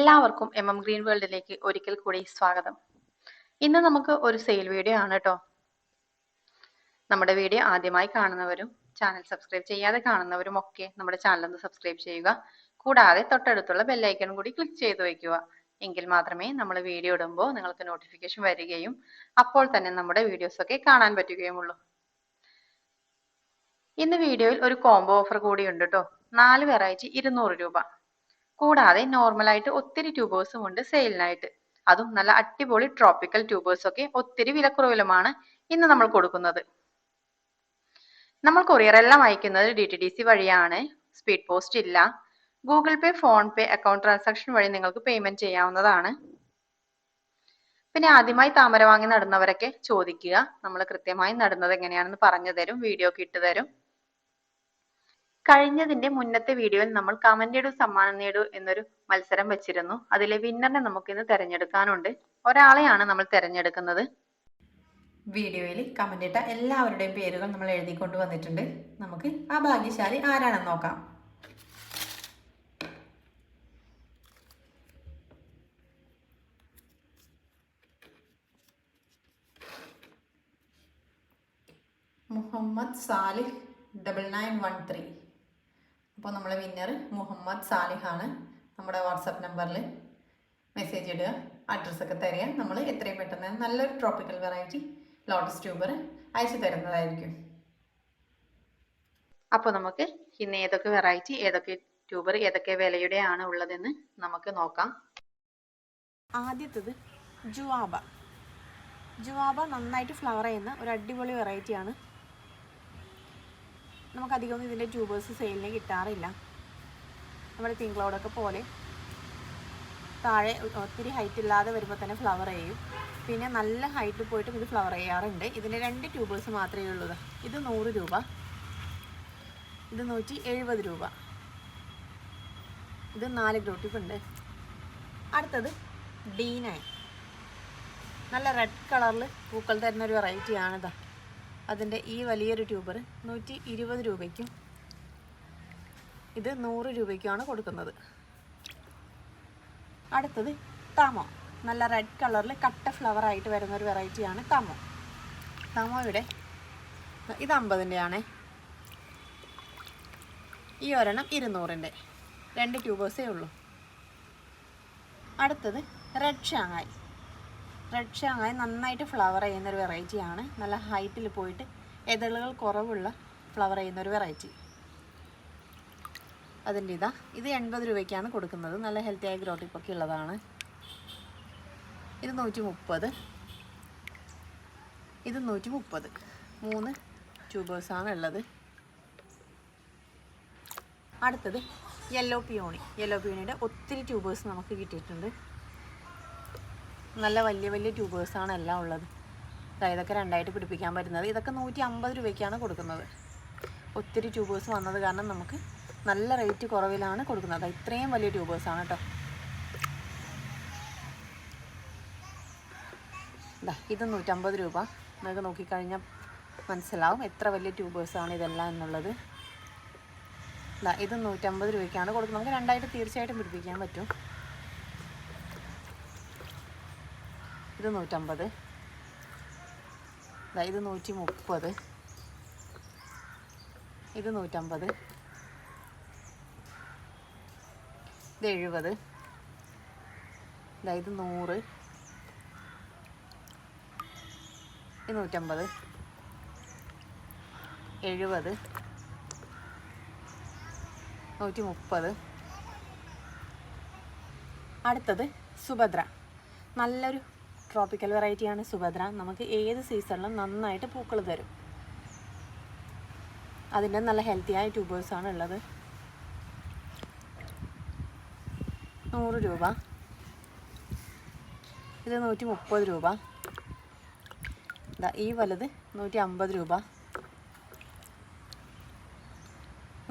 എല്ലാവർക്കും ഗ്രീൻ വേൾഡിലേക്ക് ഒരിക്കൽ കൂടി സ്വാഗതം. ഇന്ന് നമുക്ക് ഒരു സെയിൽ വീഡിയോ ആണ് കേട്ടോ. നമ്മുടെ വീഡിയോ ആദ്യമായി കാണുന്നവരും ചാനൽ സബ്സ്ക്രൈബ് ചെയ്യാതെ കാണുന്നവരും ഒക്കെ നമ്മുടെ ചാനൽ ഒന്ന് സബ്സ്ക്രൈബ് ചെയ്യുക. കൂടാതെ തൊട്ടടുത്തുള്ള ബെല്ലൈക്കൺ കൂടി ക്ലിക്ക് ചെയ്ത് വയ്ക്കുക. എങ്കിൽ മാത്രമേ നമ്മൾ വീഡിയോ ഇടുമ്പോൾ നിങ്ങൾക്ക് നോട്ടിഫിക്കേഷൻ വരികയും അപ്പോൾ തന്നെ നമ്മുടെ വീഡിയോസ് ഒക്കെ കാണാൻ പറ്റുകയുമുള്ളൂ. ഇന്ന് വീഡിയോയിൽ ഒരു കോംബോ ഓഫർ കൂടി ഉണ്ട് കേട്ടോ. 4 വെറൈറ്റി 200 രൂപ. കൂടാതെ നോർമലായിട്ട് ഒത്തിരി ട്യൂബേഴ്സും ഉണ്ട് സെയിലിനായിട്ട്. അതും നല്ല അടിപൊളി ട്രോപ്പിക്കൽ ട്യൂബേഴ്സ് ഒക്കെ ഒത്തിരി വിലക്കുറവിലുമാണ് ഇന്ന് നമ്മൾ കൊടുക്കുന്നത്. നമ്മൾ കൊറിയർ എല്ലാം അയക്കുന്നത് DTDC വഴിയാണ്. സ്പീഡ് പോസ്റ്റ് ഇല്ല. ഗൂഗിൾ പേ, ഫോൺ പേ, അക്കൗണ്ട് ട്രാൻസാക്ഷൻ വഴി നിങ്ങൾക്ക് പേയ്മെന്റ് ചെയ്യാവുന്നതാണ്. പിന്നെ ആദ്യമായി താമര വാങ്ങി നടുന്നവരൊക്കെ ചോദിക്കുക. നമ്മൾ കൃത്യമായി നടുന്നത് എങ്ങനെയാണെന്ന് പറഞ്ഞു തരും, വീഡിയോ ഒക്കെ ഇട്ട് തരും. കഴിഞ്ഞതിന്റെ മുന്നത്തെ വീഡിയോയിൽ നമ്മൾ കമന്റ് ഇടൂ സമ്മാനം നേടൂ എന്നൊരു മത്സരം വെച്ചിരുന്നു. അതിലെ വിന്നറിനെ നമുക്ക് ഇന്ന് തിരഞ്ഞെടുക്കാനുണ്ട്. ഒരാളെയാണ് നമ്മൾ തിരഞ്ഞെടുക്കുന്നത്. വീഡിയോയിൽ കമന്റ് ഇട്ട എല്ലാവരുടെയും പേരുകൾ നമ്മൾ എഴുതിക്കൊണ്ട് വന്നിട്ടുണ്ട്. നമുക്ക് ആ ഭാഗ്യശാലി ആരാണെന്ന് നോക്കാം. മുഹമ്മദ് സാലിഹ് 9913. അപ്പോൾ നമ്മളെ വിന്നർ മുഹമ്മദ് സാലിഹാണ്. നമ്മുടെ വാട്സാപ്പ് നമ്പറിൽ മെസ്സേജ് ഇടുക, അഡ്രസ്സൊക്കെ തരിക. നമ്മൾ എത്രയും പെട്ടെന്ന് നല്ലൊരു ട്രോപ്പിക്കൽ വെറൈറ്റി ലോട്ടസ് ട്യൂബർ അയച്ചു തരുന്നതായിരിക്കും. അപ്പോൾ നമുക്ക് ഇന്ന് ഏതൊക്കെ വെറൈറ്റി, ഏതൊക്കെ ട്യൂബർ, ഏതൊക്കെ വിലയുടെയാണ് ഉള്ളതെന്ന് നമുക്ക് നോക്കാം. ആദ്യത്തത് ജുവാബ. ജുവാബ നന്നായിട്ട് ഫ്ലവർ ചെയ്യുന്ന ഒരു അടിപൊളി വെറൈറ്റിയാണ്. നമുക്കധികമൊന്നും ഇതിൻ്റെ ട്യൂബേഴ്സ് സെയിലിന് കിട്ടാറില്ല. നമ്മുടെ തിങ്കളോടൊക്കെ പോലെ താഴെ ഒത്തിരി ഹൈറ്റ് ഇല്ലാതെ വരുമ്പോൾ തന്നെ ഫ്ലവർ ചെയ്യും. പിന്നെ നല്ല ഹൈറ്റിൽ പോയിട്ടും ഇത് ഫ്ലവർ ചെയ്യാറുണ്ട്. ഇതിൻ്റെ 2 ട്യൂബേഴ്സ് മാത്രമേ ഉള്ളൂ. ഇത് 100 രൂപ, ഇത് 170 രൂപ. ഇത് 4 ഗ്രോട്ടിപ്പ് ഉണ്ട്. അടുത്തത് D9. നല്ല റെഡ് കളറിൽ പൂക്കൾ തരുന്ന ഒരു വെറൈറ്റിയാണിത്. അതിൻ്റെ ഈ വലിയൊരു ട്യൂബർ 120 രൂപയ്ക്കും ഇത് 100 രൂപയ്ക്കുമാണ് കൊടുക്കുന്നത്. അടുത്തത് താമോ. നല്ല റെഡ് കളറിൽ കട്ട ഫ്ലവർ ആയിട്ട് വരുന്ന ഒരു വെറൈറ്റിയാണ് താമോ. താമോയുടെ ഇത് 50-ൻ്റെ. ഈ ഒരെണ്ണം 200-ൻ്റെ. 2 ട്യൂബേഴ്സേ ഉള്ളൂ. അടുത്തത് റെഡ് ഷാങ്ങായി. റെഡ് ഷാങ്ങായി നന്നായിട്ട് ഫ്ലവർ ചെയ്യുന്നൊരു വെറൈറ്റിയാണ്. നല്ല ഹൈറ്റിൽ പോയിട്ട് എതളുകൾ കുറവുള്ള ഫ്ലവർ ചെയ്യുന്നൊരു വെറൈറ്റി. അതിൻ്റെ ഇത് 80 രൂപയ്ക്കാണ് കൊടുക്കുന്നത്. നല്ല ഹെൽത്തി ആയ ഗ്രോട്ടിപ്പൊക്കെ ഉള്ളതാണ്. ഇത് 130, ഇത് 130. 3 ട്യൂബേഴ്സാണ് ഉള്ളത്. അടുത്തത് യെല്ലോ പിയോണി. യെല്ലോ പിയോണിയുടെ ഒത്തിരി ട്യൂബേഴ്സ് നമുക്ക് കിട്ടിയിട്ടുണ്ട്. നല്ല വലിയ വലിയ ട്യൂബേഴ്സാണ് എല്ലാം ഉള്ളത്. ഇതൊക്കെ 2ആയിട്ട് പിടിപ്പിക്കാൻ പറ്റുന്നത്. ഇതൊക്കെ 150 രൂപയ്ക്കാണ് കൊടുക്കുന്നത്. ഒത്തിരി ട്യൂബേഴ്സ് വന്നത് കാരണം നമുക്ക് നല്ല റേറ്റ് കുറവിലാണ് കൊടുക്കുന്നത്. ഇത്രയും വലിയ ട്യൂബേഴ്സാണ് കേട്ടോ. ഇത് 150 രൂപ. നിങ്ങൾക്ക് നോക്കിക്കഴിഞ്ഞാൽ മനസ്സിലാവും എത്ര വലിയ ട്യൂബേഴ്സാണ് ഇതെല്ലാം എന്നുള്ളത്. ഇത് 150 രൂപയ്ക്കാണ് കൊടുക്കുന്നത്. നമുക്ക് 2ആയിട്ട് തീർച്ചയായിട്ടും പിടിപ്പിക്കാൻ പറ്റും. ഇത് 150, ഇത് 130, ഇത് 150, ഇത് 70, ഇത് 100, ഇത് 150, 70, 130. അടുത്തത് സുഭദ്ര. നല്ലൊരു ട്രോപ്പിക്കൽ വെറൈറ്റിയാണ് സുഭദ്ര. നമുക്ക് ഏത് സീസണിലും നന്നായിട്ട് പൂക്കൾ തരും. അതിൻ്റെ നല്ല ഹെൽത്തിയായ ട്യൂബേഴ്സാണ് ഉള്ളത്. 100 രൂപ, ഇത് 130 രൂപ. ഈ വലുത് 150 രൂപ,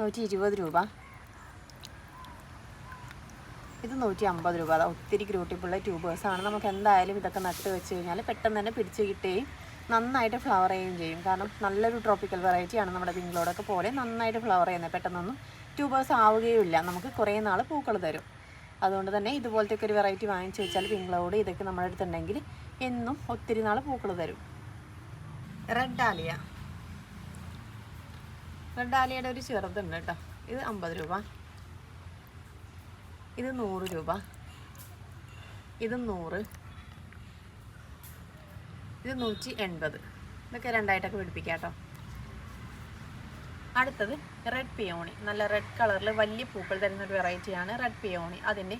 120 രൂപ. ഇത് 150 രൂപ. ഒത്തിരി ഗ്രോട്ടിപ്പുള്ള ട്യൂബേഴ്സാണ്. നമുക്ക് എന്തായാലും ഇതൊക്കെ നട്ട് വെച്ച് കഴിഞ്ഞാൽ പെട്ടെന്ന് തന്നെ പിടിച്ച് കിട്ടുകയും നന്നായിട്ട് ഫ്ലവർ ചെയ്യുകയും ചെയ്യും. കാരണം നല്ലൊരു ട്രോപ്പിക്കൽ വെറൈറ്റിയാണ്. നമ്മുടെ തിങ്കളോടൊക്കെ പോലെ നന്നായിട്ട് ഫ്ലവർ ചെയ്യുന്നത്. പെട്ടെന്നൊന്നും ട്യൂബേഴ്സ് ആവുകയുമില്ല. നമുക്ക് കുറേ നാൾ പൂക്കൾ തരും. അതുകൊണ്ട് തന്നെ ഇതുപോലത്തെ ഒരു വെറൈറ്റി വാങ്ങിച്ചു വെച്ചാൽ പിങ്ക് ക്ലൗഡ് ഇതൊക്കെ നമ്മുടെ അടുത്തുണ്ടെങ്കിൽ എന്നും ഒത്തിരി നാൾ പൂക്കൾ തരും. Red dahlia. റെഡ് ഡാലിയയുടെ ഒരു ചെറുതുണ്ട് കേട്ടോ. ഇത് 50 രൂപ, ഇത് 100 രൂപ, ഇത് 100, ഇത് 180. ഇതൊക്കെ രണ്ടായിട്ടൊക്കെ പിടിപ്പിക്കാം കേട്ടോ. അടുത്തത് റെഡ് പിയോണി. നല്ല റെഡ് കളറിൽ വലിയ പൂക്കൾ തരുന്നൊരു വെറൈറ്റിയാണ് റെഡ് പിയോണി. അതിൻ്റെ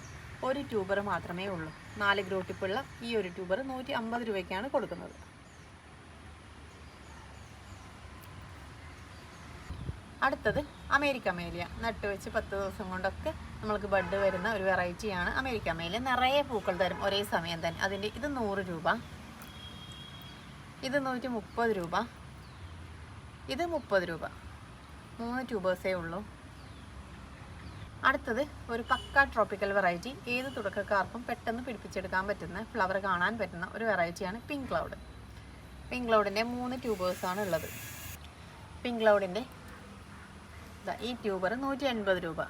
ഒരു ട്യൂബർ മാത്രമേ ഉള്ളൂ. 4 ഗ്രോട്ടിപ്പുള്ള ഈ ഒരു ട്യൂബർ 150 രൂപയ്ക്കാണ് കൊടുക്കുന്നത്. അടുത്തത് അമേരിക്ക മേലിയ. നട്ട് വെച്ച് 10 ദിവസം കൊണ്ടൊക്കെ നമ്മൾക്ക് ബഡ് വരുന്ന ഒരു വെറൈറ്റിയാണ് അമേരിക്ക മേലിയ. നിറയെ പൂക്കൾ തരും ഒരേ സമയം തന്നെ. അതിൻ്റെ ഇത് 100 രൂപ, ഇത് 130 രൂപ, ഇത് 30 രൂപ. 3 ട്യൂബേഴ്സേ ഉള്ളൂ. അടുത്തത് ഒരു പക്ക ട്രോപ്പിക്കൽ വെറൈറ്റി. ഏത് തുടക്കക്കാർക്കും പെട്ടെന്ന് പിടിപ്പിച്ചെടുക്കാൻ പറ്റുന്ന, ഫ്ലവർ കാണാൻ പറ്റുന്ന ഒരു വെറൈറ്റിയാണ് പിങ്ക് ക്ലൗഡ്. പിങ്ക് ക്ലൗഡിൻ്റെ 3 ട്യൂബേഴ്സാണ് ഉള്ളത്. പിങ്ക് ക്ലൗഡിൻ്റെ ഈ ട്യൂബർ 180 രൂപ.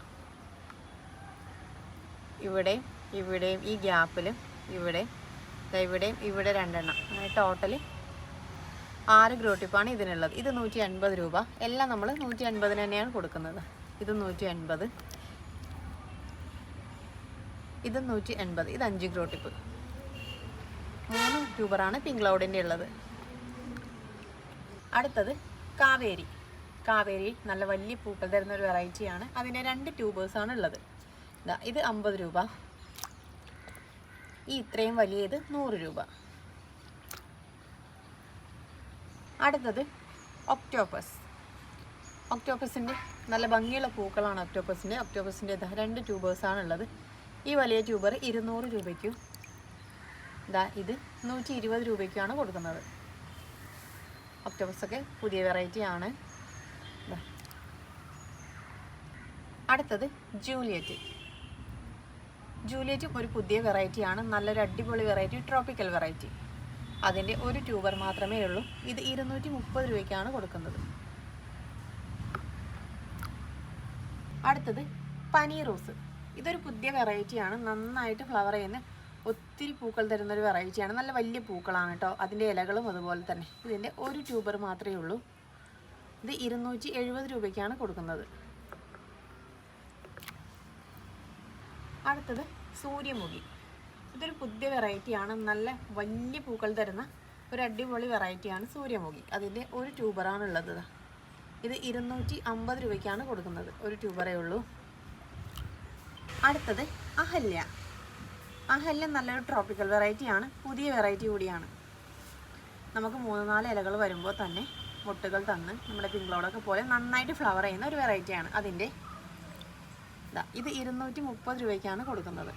ഇവിടെയും ഇവിടെയും ഈ ഗ്യാപ്പിലും ഇവിടെയും ഇവിടെ 2 എണ്ണം, അങ്ങനെ ടോട്ടലി 6 ഗ്രോട്ടിപ്പാണ് ഇതിനുള്ളത്. ഇത് 180 രൂപ. എല്ലാം നമ്മൾ 180 തന്നെയാണ് കൊടുക്കുന്നത്. ഇത് 180, ഇത് 180, ഇത് 5 ഗ്രോട്ടിപ്പ്. 3 ട്യൂബറാണ് പിങ്ക് ക്ലൗഡിൻ്റെ ഉള്ളത്. അടുത്തത് കാവേരി. കാവേരി നല്ല വലിയ പൂക്കൾ തരുന്ന ഒരു വെറൈറ്റിയാണ്. അതിൻ്റെ 2 ട്യൂബേഴ്സാണ് ഉള്ളത്. ഇത് 50 രൂപ, ഈ ഇത്രയും വലിയ ഇത് 100 രൂപ. അടുത്തത് ഒക്ടോപ്പസ്. ഒക്ടോപ്പസിൻ്റെ നല്ല ഭംഗിയുള്ള പൂക്കളാണ് ഒക്ടോപ്പസിൻ്റെ 2 ട്യൂബേഴ്സാണ് ഉള്ളത്. ഈ വലിയ ട്യൂബർ 200 രൂപയ്ക്കും ഇത് 120 രൂപയ്ക്കാണ് കൊടുക്കുന്നത്. ഒക്ടോപ്പസൊക്കെ പുതിയ വെറൈറ്റിയാണ്. അടുത്തത് ജൂലിയറ്റ്. ജൂലിയറ്റും ഒരു പുതിയ വെറൈറ്റിയാണ്. നല്ലൊരു അടിപൊളി വെറൈറ്റി, ട്രോപ്പിക്കൽ വെറൈറ്റി. അതിൻ്റെ ഒരു ട്യൂബർ മാത്രമേ ഉള്ളൂ. ഇത് 230 രൂപയ്ക്കാണ് കൊടുക്കുന്നത്. അടുത്തത് പനി റോസ്. ഇതൊരു പുതിയ വെറൈറ്റിയാണ്. നന്നായിട്ട് ഫ്ലവർ ചെയ്യുന്ന, ഒത്തിരി പൂക്കൾ തരുന്നൊരു വെറൈറ്റിയാണ്. നല്ല വലിയ പൂക്കളാണ് കേട്ടോ. അതിൻ്റെ ഇലകളും അതുപോലെ തന്നെ. ഇതിൻ്റെ ഒരു ട്യൂബർ മാത്രമേ ഉള്ളൂ. ഇത് 270 രൂപയ്ക്കാണ് കൊടുക്കുന്നത്. അടുത്തത് സൂര്യമുഖി. ഇതൊരു പുതിയ വെറൈറ്റിയാണ്. നല്ല വലിയ പൂക്കൾ തരുന്ന ഒരു അടിപൊളി വെറൈറ്റിയാണ് സൂര്യമുഖി. അതിൻ്റെ ഒരു ട്യൂബറാണുള്ളത്. ഇത് 250 രൂപയ്ക്കാണ് കൊടുക്കുന്നത്. ഒരു ട്യൂബറേ ഉള്ളൂ. അടുത്തത് അഹല്യ. അഹല്യ നല്ലൊരു ട്രോപ്പിക്കൽ വെറൈറ്റിയാണ്. പുതിയ വെറൈറ്റി കൂടിയാണ്. നമുക്ക് 3-4 ഇലകൾ വരുമ്പോൾ തന്നെ മുട്ടുകൾ തന്ന് നമ്മുടെ പിങ്ക് ക്ലൗഡൊക്കെ പോലെ നന്നായിട്ട് ഫ്ലവർ ചെയ്യുന്ന ഒരു വെറൈറ്റിയാണ്. അതിൻ്റെ ഇത് 230 രൂപയ്ക്കാണ് കൊടുക്കുന്നത്.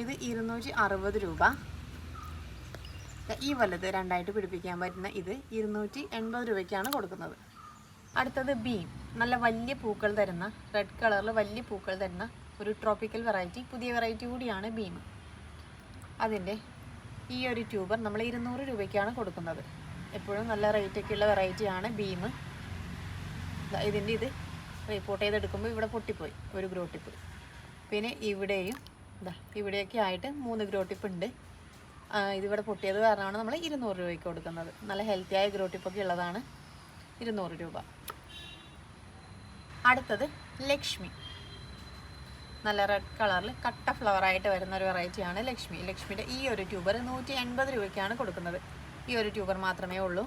ഇത് 260 രൂപ. ഈ വലുത് രണ്ടായിട്ട് പിടിപ്പിക്കാൻ പറ്റുന്ന ഇത് 280 രൂപയ്ക്കാണ് കൊടുക്കുന്നത്. അടുത്തത് ബീം. നല്ല വലിയ പൂക്കൾ തരുന്ന, റെഡ് കളറിൽ വലിയ പൂക്കൾ തരുന്ന ഒരു ട്രോപ്പിക്കൽ വെറൈറ്റി, പുതിയ വെറൈറ്റി കൂടിയാണ് ബീം. അതിൻ്റെ ഈ ഒരു ട്യൂബർ നമ്മൾ 200 രൂപയ്ക്കാണ് കൊടുക്കുന്നത്. എപ്പോഴും നല്ല റേറ്റൊക്കെയുള്ള വെറൈറ്റിയാണ് ബീം. ഇതിൻ്റെ ഇത് റിപ്പോർട്ട് ചെയ്തെടുക്കുമ്പോൾ ഇവിടെ പൊട്ടിപ്പോയി ഒരു ഗ്രോട്ടിപ്പ്. പിന്നെ ഇവിടെയും ഇവിടെയൊക്കെ ആയിട്ട് 3 ഗ്രോട്ടിപ്പ് ഉണ്ട്. ഇതിവിടെ പൊട്ടിയത് കാരണമാണ് നമ്മൾ 200 രൂപയ്ക്ക് കൊടുക്കുന്നത്. നല്ല ഹെൽത്തിയായ ഗ്രോട്ടിപ്പൊക്കെ ഉള്ളതാണ്. 200 രൂപ. അടുത്തത് ലക്ഷ്മി. നല്ല റെഡ് കളറിൽ കട്ട ഫ്ലവറായിട്ട് വരുന്ന ഒരു വെറൈറ്റിയാണ് ലക്ഷ്മി. ലക്ഷ്മിയുടെ ഈ ഒരു ട്യൂബർ 180 രൂപയ്ക്കാണ് കൊടുക്കുന്നത്. ഈ ഒരു ട്യൂബർ മാത്രമേ ഉള്ളൂ.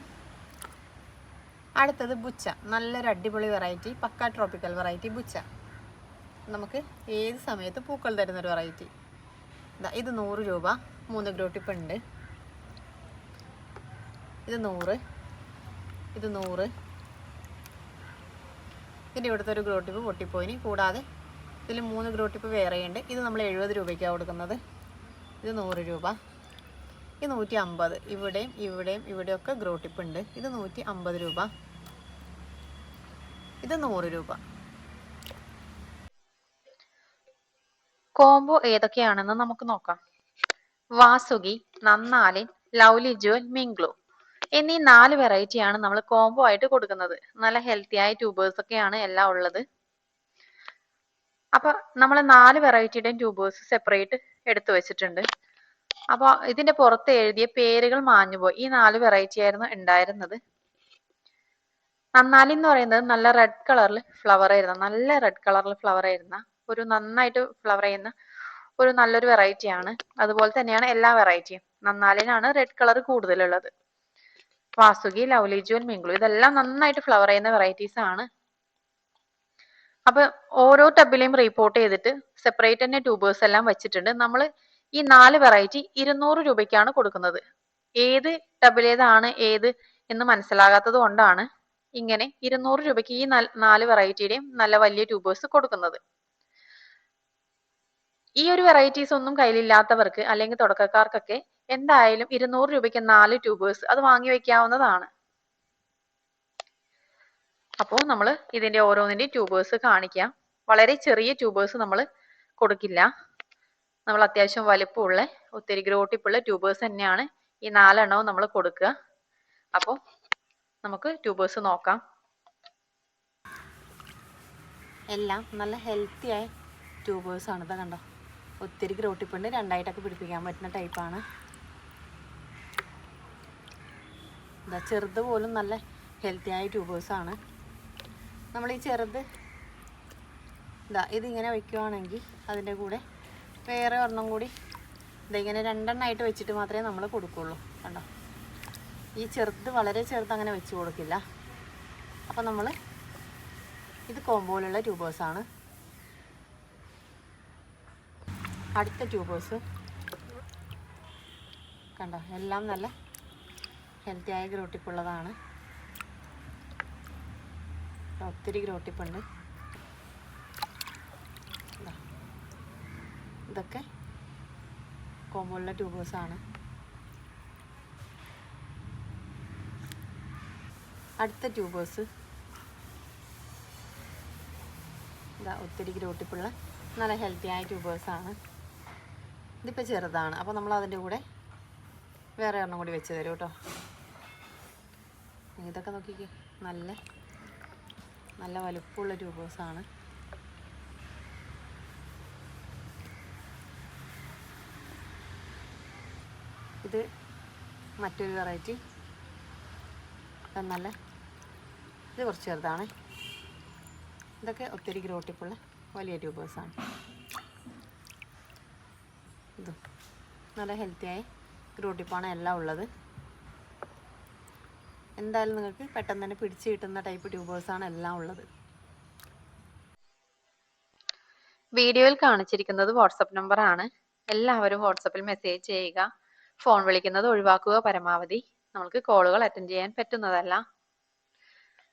അടുത്തത് ബുച്ച. നല്ലൊരു അടിപൊളി വെറൈറ്റി, പക്ക ട്രോപ്പിക്കൽ വെറൈറ്റി ബുച്ച. നമുക്ക് ഏത് സമയത്ത് പൂക്കൾ തരുന്നൊരു വെറൈറ്റി. ഇത് 100 രൂപ. 3 ഗ്രോട്ടിപ്പ് ഉണ്ട്. ഇത് 100, ഇത് 100. ഇതിൻ്റെ ഇവിടുത്തെ ഒരു ഗ്രോട്ടിപ്പ് പൊട്ടിപ്പോയിന്. കൂടാതെ ഇതിൽ 3 ഗ്രോട്ടിപ്പ് വേറെയുണ്ട്. ഇത് നമ്മൾ 70 രൂപയ്ക്കാണ് കൊടുക്കുന്നത്. ഇത് 100 രൂപ. ഇത് 150. ഇവിടെയും ഇവിടെയും ഇവിടെയൊക്കെ ഗ്രോട്ടിപ്പ് ഉണ്ട്. ഇത് 150 രൂപ. ഇത് 100 രൂപ. കോംബോ ഏതൊക്കെയാണെന്ന് നമുക്ക് നോക്കാം. വാസുകി, നന്നാലിൻ, ലവ്ലി ജുവൽ, മിംഗ്ലോ എന്നീ 4 വെറൈറ്റിയാണ് നമ്മൾ കോംബോ ആയിട്ട് കൊടുക്കുന്നത്. നല്ല ഹെൽത്തി ആയ ട്യൂബേഴ്സ് ഒക്കെയാണ് എല്ലാം ഉള്ളത്. അപ്പൊ നമ്മൾ 4 വെറൈറ്റിയുടെയും ട്യൂബേഴ്സ് സെപ്പറേറ്റ് എടുത്തു വെച്ചിട്ടുണ്ട്. അപ്പോൾ ഇതിന്റെ പുറത്ത് എഴുതിയ പേരുകൾ മാഞ്ഞുപോയി. ഈ 4 വെറൈറ്റി ആയിരുന്നു ഉണ്ടായിരുന്നത്. നന്നാലി എന്ന് പറയുന്നത് നല്ല റെഡ് കളറിൽ ഫ്ലവർ ആയിരുന്ന, നല്ല റെഡ് കളറിൽ ഫ്ലവർ ആയിരുന്ന ഒരു നന്നായിട്ട് ഫ്ലവർ ചെയ്യുന്ന ഒരു നല്ലൊരു വെറൈറ്റി ആണ്. അതുപോലെ തന്നെയാണ് എല്ലാ വെറൈറ്റിയും. നന്നാലിനാണ് റെഡ് കളർ കൂടുതലുള്ളത്. വാസുകി, ലവ്ലി ജൂൻ, മിംഗ്ലു ഇതെല്ലാം നന്നായിട്ട് ഫ്ലവർ ചെയ്യുന്ന വെറൈറ്റീസ് ആണ്. അപ്പൊ ഓരോ ടബിലെയും റിപ്പോർട്ട് ചെയ്തിട്ട് സെപ്പറേറ്റ് തന്നെ ട്യൂബേഴ്സ് എല്ലാം വെച്ചിട്ടുണ്ട്. നമ്മൾ ഈ 4 വെറൈറ്റി 200 രൂപയ്ക്കാണ് കൊടുക്കുന്നത്. ഏത് ടബിലേതാണ് ഏത് എന്ന് മനസ്സിലാകാത്തത് കൊണ്ടാണ് ഇങ്ങനെ 200 രൂപയ്ക്ക് ഈ 4 വെറൈറ്റിയുടെയും നല്ല വലിയ ട്യൂബേഴ്സ് കൊടുക്കുന്നത്. ഈ ഒരു വെറൈറ്റീസ് ഒന്നും കയ്യിലില്ലാത്തവർക്ക് അല്ലെങ്കിൽ തുടക്കക്കാർക്കൊക്കെ എന്തായാലും 200 രൂപയ്ക്ക് 4 ട്യൂബേഴ്സ് അത് വാങ്ങി വെക്കാവുന്നതാണ്. അപ്പോൾ നമ്മൾ ഇതിന്റെ ഓരോന്നിന്റെയും ട്യൂബേഴ്സ് കാണിക്കാം. വളരെ ചെറിയ ട്യൂബേഴ്സ് നമ്മൾ കൊടുക്കില്ല. നമ്മൾ അത്യാവശ്യം വലുപ്പമുള്ള ഒത്തിരി ഗ്രോട്ടിപ്പുള്ള ട്യൂബേഴ്സ് തന്നെയാണ് ഈ 4 എണ്ണവും നമ്മൾ കൊടുക്കുക. അപ്പോൾ നമുക്ക് ട്യൂബേഴ്സ് നോക്കാം. എല്ലാം നല്ല ഹെൽത്തി ആയ ട്യൂബേഴ്സ് ആണ്. ഇതാ കണ്ടോ, ഒത്തിരി ഗ്രോട്ടിപ്പുണ്ട്. രണ്ടായിട്ടൊക്കെ പിടിപ്പിക്കാൻ പറ്റുന്ന ടൈപ്പാണ്. ഇതാ ചെറുത് പോലും നല്ല ഹെൽത്തി ആയ ട്യൂബേഴ്സാണ്. നമ്മൾ ഈ ചെറുത് ഇതാ ഇതിങ്ങനെ വയ്ക്കുവാണെങ്കിൽ അതിൻ്റെ കൂടെ വേറെ ഒരെണ്ണം കൂടി ഇതിങ്ങനെ 2 എണ്ണമായിട്ട് വെച്ചിട്ട് മാത്രമേ നമ്മൾ കൊടുക്കുള്ളൂ. കണ്ടോ, ഈ ചെറുത് വളരെ ചെറുത് അങ്ങനെ വെച്ച് കൊടുക്കില്ല. അപ്പോൾ നമ്മൾ ഇത് കോമ്പോയിലുള്ള ട്യൂബേഴ്സാണ്. അടുത്ത ട്യൂബേഴ്സ് കണ്ടോ, എല്ലാം നല്ല ഹെൽത്തി ആയ ഗ്രോട്ടിപ്പുള്ളതാണ്. ഒത്തിരി ഗ്രോട്ടിപ്പുണ്ട്. ഇതൊക്കെ കോമ്പോയിലുള്ള ട്യൂബേഴ്സാണ്. അടുത്ത ട്യൂബേഴ്സ് ഇതാ ഒത്തിരി ഗ്രോട്ടിപ്പുള്ള നല്ല ഹെൽത്തി ആയ ട്യൂബേഴ്സാണ്. ഇതിപ്പോൾ ചെറുതാണ്. അപ്പോൾ നമ്മൾ അതിൻ്റെ കൂടെ വേറെ ഒരെണ്ണം കൂടി വെച്ച് തരും കേട്ടോ. ഇതൊക്കെ നോക്കിക്കേ, നല്ല നല്ല വലുപ്പമുള്ള ട്യൂബേഴ്സാണ്. ഇത് മറ്റൊരു വെറൈറ്റി. നല്ല ഇത് കുറച്ച് ചെറുതാണ്. ഇതൊക്കെ ഒത്തിരി ഗ്രോട്ടിപ്പുള്ള വലിയ ട്യൂബേഴ്സാണ്. ഇത് നല്ല ഹെൽത്തിയായ ഗ്രോട്ടിപ്പാണ് എല്ലാം ഉള്ളത്. എന്തായാലും നിങ്ങൾക്ക് പെട്ടെന്ന് തന്നെ പിടിച്ച് കിട്ടുന്ന ടൈപ്പ് ട്യൂബേഴ്സാണ് എല്ലാം ഉള്ളത്. വീഡിയോയിൽ കാണിച്ചിരിക്കുന്നത് വാട്സപ്പ് നമ്പർ ആണ്. എല്ലാവരും വാട്സപ്പിൽ മെസ്സേജ് ചെയ്യുക. ഫോൺ വിളിക്കുന്നത് ഒഴിവാക്കുക പരമാവധി. നമുക്ക് കോളുകൾ അറ്റൻഡ് ചെയ്യാൻ പറ്റുന്നതല്ല.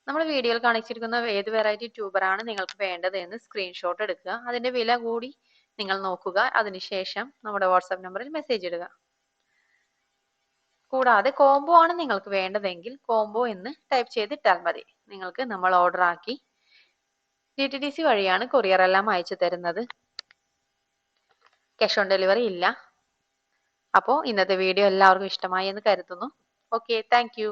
നമ്മൾ വീഡിയോയിൽ കാണിച്ചിരിക്കുന്ന ഏത് വെറൈറ്റി ട്യൂബറാണ് നിങ്ങൾക്ക് വേണ്ടത് എന്ന് സ്ക്രീൻഷോട്ട് എടുക്കുക. അതിന്റെ വില കൂടി നിങ്ങൾ നോക്കുക. അതിനുശേഷം നമ്മുടെ വാട്സപ്പ് നമ്പറിൽ മെസ്സേജ് ഇടുക. കൂടാതെ കോംബോ ആണ് നിങ്ങൾക്ക് വേണ്ടതെങ്കിൽ കോംബോ എന്ന് ടൈപ്പ് ചെയ്തിട്ടാൽ മതി. നിങ്ങൾക്ക് നമ്മൾ ഓർഡർ ആക്കി DTDC വഴിയാണ് കൊറിയർ എല്ലാം അയച്ചു തരുന്നത്. ക്യാഷ് ഓൺ ഡെലിവറി ഇല്ല. അപ്പോൾ ഇന്നത്തെ വീഡിയോ എല്ലാവർക്കും ഇഷ്ടമായി എന്ന് കരുതുന്നു. Okay, thank you.